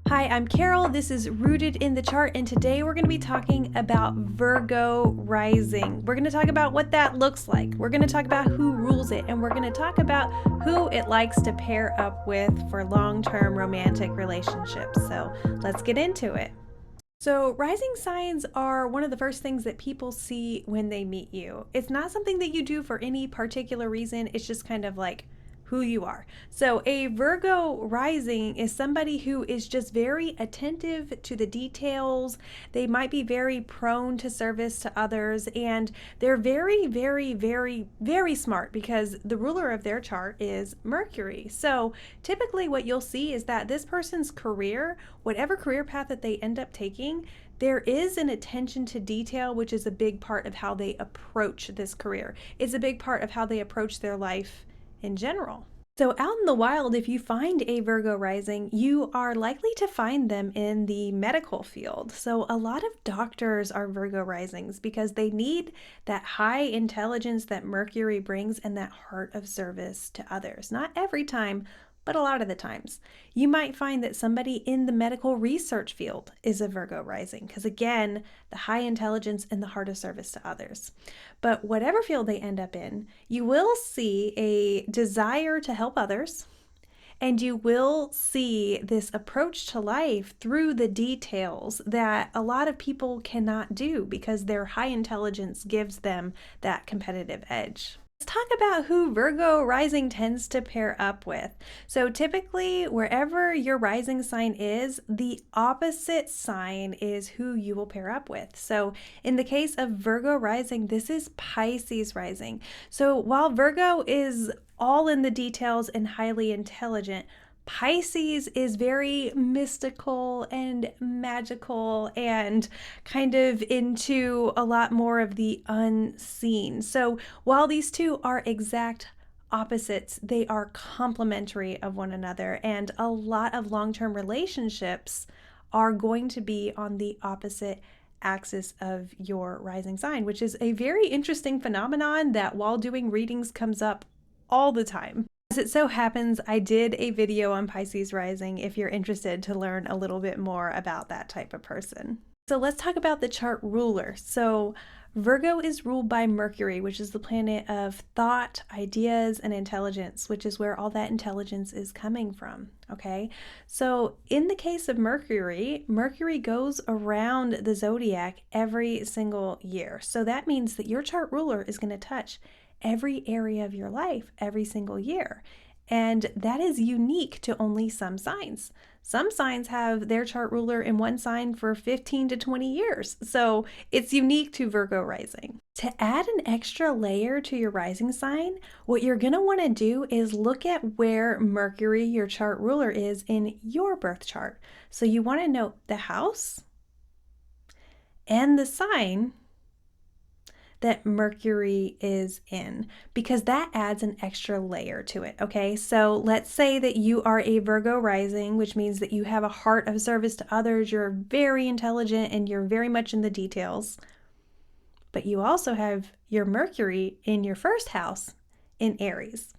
Hi, I'm Carol. This is Rooted in the Chart, and today we're going to be talking about Virgo Rising. We're going to talk about what that looks like. We're going to talk about who rules it, and we're going to talk about who it likes to pair up with for long-term romantic relationships. So let's get into it. So, rising signs are one of the first things that people see when they meet you. It's not something that you do for any particular reason, it's just kind of like who you are. So, a Virgo rising is somebody who is just very attentive to the details. They might be very prone to service to others, and they're very, very, very, very smart because the ruler of their chart is Mercury. So, typically, what you'll see is that this person's career, whatever career path that they end up taking, there is an attention to detail, which is a big part of how they approach this career. It's a big part of how they approach their life in general. So out in the wild, if you find a Virgo rising, you are likely to find them in the medical field. So a lot of doctors are Virgo risings because they need that high intelligence that Mercury brings and that heart of service to others. Not every time, but a lot of the times. You might find that somebody in the medical research field is a Virgo rising because, again, the high intelligence and the heart of service to others. But whatever field they end up in, you will see a desire to help others, and you will see this approach to life through the details that a lot of people cannot do because their high intelligence gives them that competitive edge. Let's talk about who Virgo rising tends to pair up with. So typically, wherever your rising sign is, the opposite sign is who you will pair up with. So in the case of Virgo rising, this is Pisces rising. So while Virgo is all in the details and highly intelligent, Pisces is very mystical and magical and kind of into a lot more of the unseen. So while these two are exact opposites, they are complementary of one another, and a lot of long-term relationships are going to be on the opposite axis of your rising sign, which is a very interesting phenomenon that while doing readings comes up all the time. As it so happens, I did a video on Pisces rising if you're interested to learn a little bit more about that type of person. So let's talk about the chart ruler. So Virgo is ruled by Mercury, which is the planet of thought, ideas, and intelligence, which is where all that intelligence is coming from, okay? So in the case of Mercury, Mercury goes around the zodiac every single year. So that means that your chart ruler is going to touch every area of your life every single year. And that is unique to only some signs. Some signs have their chart ruler in one sign for 15 to 20 years. So it's unique to Virgo rising. To add an extra layer to your rising sign, what you're going to want to do is look at where Mercury, your chart ruler, is in your birth chart. So you want to note the house and the sign that Mercury is in, because that adds an extra layer to it, okay? So let's say that you are a Virgo rising, which means that you have a heart of service to others, you're very intelligent, and you're very much in the details. But you also have your Mercury in your first house in Aries.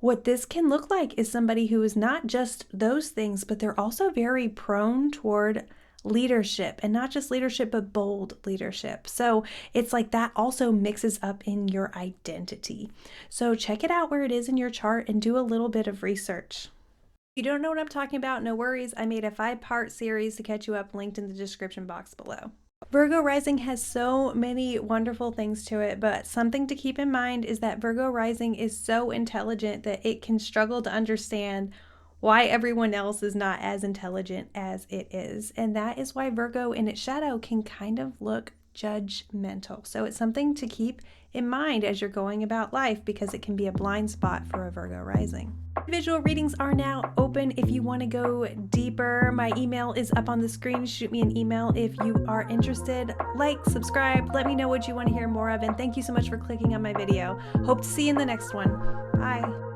What this can look like is somebody who is not just those things, but they're also very prone toward leadership, and not just leadership, but bold leadership. So it's like that also mixes up in your identity. So check it out where it is in your chart and do a little bit of research. If you don't know what I'm talking about, no worries. I made a 5-part series to catch you up, linked in the description box below. Virgo rising has so many wonderful things to it, but something to keep in mind is that Virgo rising is so intelligent that it can struggle to understand why everyone else is not as intelligent as it is. And that is why Virgo in its shadow can kind of look judgmental. So it's something to keep in mind as you're going about life, because it can be a blind spot for a Virgo rising. Visual readings are now open if you want to go deeper. My email is up on the screen. Shoot me an email if you are interested. Like, subscribe, let me know what you want to hear more of, and thank you so much for clicking on my video. Hope to see you in the next one. Bye.